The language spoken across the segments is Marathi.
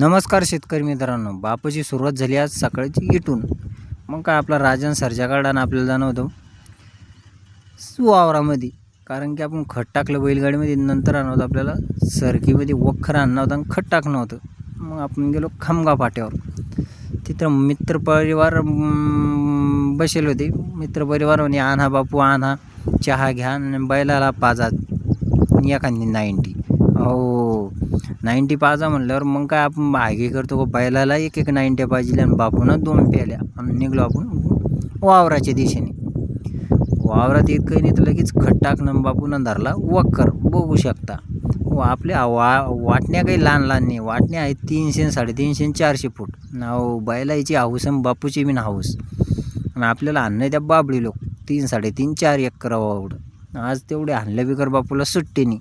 नमस्कार शेतकरी मित्रांनो, बापाची सुरुवात झाली आज सकाळची इटून. मग काय आपला राजन सरजा काढानं आपल्याला जाणं होतं वावरामध्ये, कारण की आपण खत टाकलं बैलगाडीमध्ये. नंतर आणलं होतं आपल्याला सरकीमध्ये वखर आणणं होतं आणि खत टाकणं होतं. मग आपण गेलो खामगाव फाट्यावर. तिथं मित्रपरिवार बसेल होते. मित्रपरिवार म्हणे आणा बापू आणा, चहा घ्या आणि बैलाला पाजा एखादी 90. हो 90 पाजा म्हणल्यावर मग काय आपण हायगे करतो का, बैलाला एक 90 पाहिजे आणि बापून 2 प्याल्या आणि निघलो आपण वावराच्या दिशेने. वावरात येत काही नाही तर लगेच खत टाकणं बापून धरला वक्कर. बघू शकता आपल्या वाटण्या काही लहान लहान नाही, वाटण्या आहेत 300, 350, 400 फूट. हो बैलाची हाऊस आणि बापूची बी हाऊस. आणि आपल्याला आणणं त्या बाबळी लोक 3, 3.5, 4 एकर आवडं. आज तेवढे आणलं बिकर बापूला सुट्टी नाही.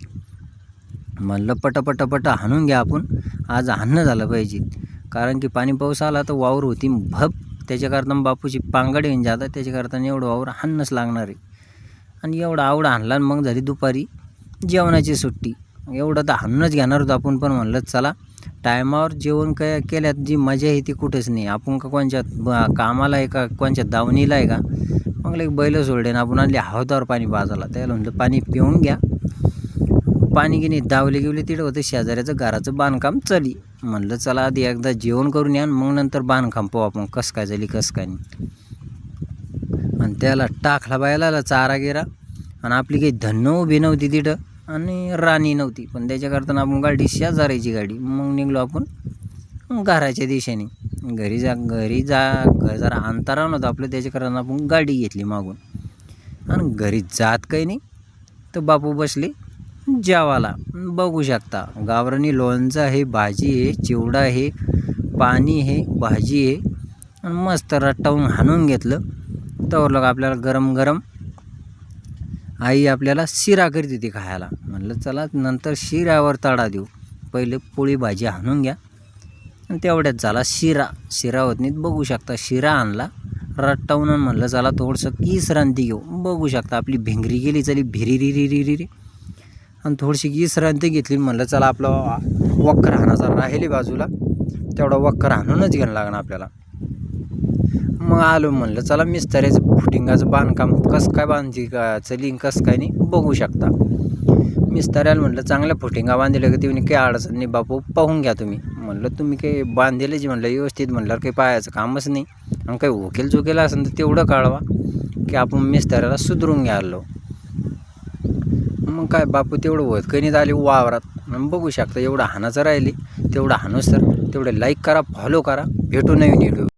म्हणलं पट हाणून घ्या आपण, आज हाणणं झालं पाहिजे. कारण की पाणी पाऊस आला तर वावर होती भप. त्याच्याकरता बापूची पांगड येऊन जातात, त्याच्याकरता एवढं वावर हाणणंच लागणार आहे. आणि एवढं आवडं हाणला आणि मग झाली दुपारी जेवणाची सुट्टी. एवढं तर हाणूनच घेणार होतं आपण, पण म्हणलं चला टायमावर जेवण काय केल्यात जी मजा आहे ती कुठंच नाही. आपण का कोणच्या कामाला आहे का, कोणच्या दावणीला आहे का. मग एक बैल सोडले ना आपण आणले हवादावर पाणी बाजाला. त्याला म्हणलं पाणी पिऊन घ्या. पाणी गिनी दावले गेले तिथं होतं शेजाऱ्याचं घराचं बांधकाम चाली. म्हणलं चला आधी एकदा जेवण करून या, मग नंतर बांधकाम पाहू आपण कसं काय झाली कसं काय नाही. आणि त्याला टाकला बायला चारा गिरा. आणि आपली काही धन्न उभी नव्हती तिथं आणि राणी नव्हती, पण त्याच्याकरता आपण गाडी शेजारायची गाडी. मग निघलो आपण घराच्या दिशेने. घरी घर जरा अंतरावर होतं आपलं, त्याच्याकरता आपण गाडी घेतली मागून. आणि घरी जात काही नाही तर बापू बसले जेवायला. बघू शकता गावरानी लोणचं आहे, भाजी आहे, चिवडा आहे, पाणी आहे, भाजी आहे. आणि मस्त रट्टावून हाणून घेतलं. तर लोक आपल्याला गरम गरम आई आपल्याला शिरा करत होती खायला. म्हणलं चला नंतर शिऱ्यावर तडा देऊ, पहिले पोळी भाजी हाणून घ्या. आणि तेवढ्यात झाला शिरा होत नाही. बघू शकता शिरा आणला रट्टावून. म्हणलं चला थोडंसं विश्रांती घेऊ. बघू शकता आपली भिंगरी गेली चली भिरी. आणि थोडीशी विश्रांती घेतली. म्हणलं चला आपलं वक्कर हाणाचा राहिली बाजूला, तेवढा वक्कर हाणूनच घ्यायला लागणार आपल्याला. मग आलो म्हणलं चला मिस्त्र्याचं फुटिंगाचं बांधकाम कसं काय बांधली का चली कसं काय नाही बघू शकता. मिस्त्र्याला म्हणलं चांगल्या फुटिंगा बांधल्या का, तुम्ही काही अडचण नाही बापू पाहून घ्या तुम्ही. म्हणलं तुम्ही काही बांधलेच म्हणलं व्यवस्थित. म्हणल्यावर काही पाहायचं कामच नाही. आणि काही वकील चुकेला असेल तर तेवढं कळवा की आपण मिस्त्र्याला सुधरून घ्यायलो. मग काय बापू तेवढं होत कणीत आले वावरात. बघू शकता एवढं हाणाचं राहिले. तेवढं हाणूस तर तेवढे लाईक करा, फॉलो करा. भेटू नवीन व्हिडिओ.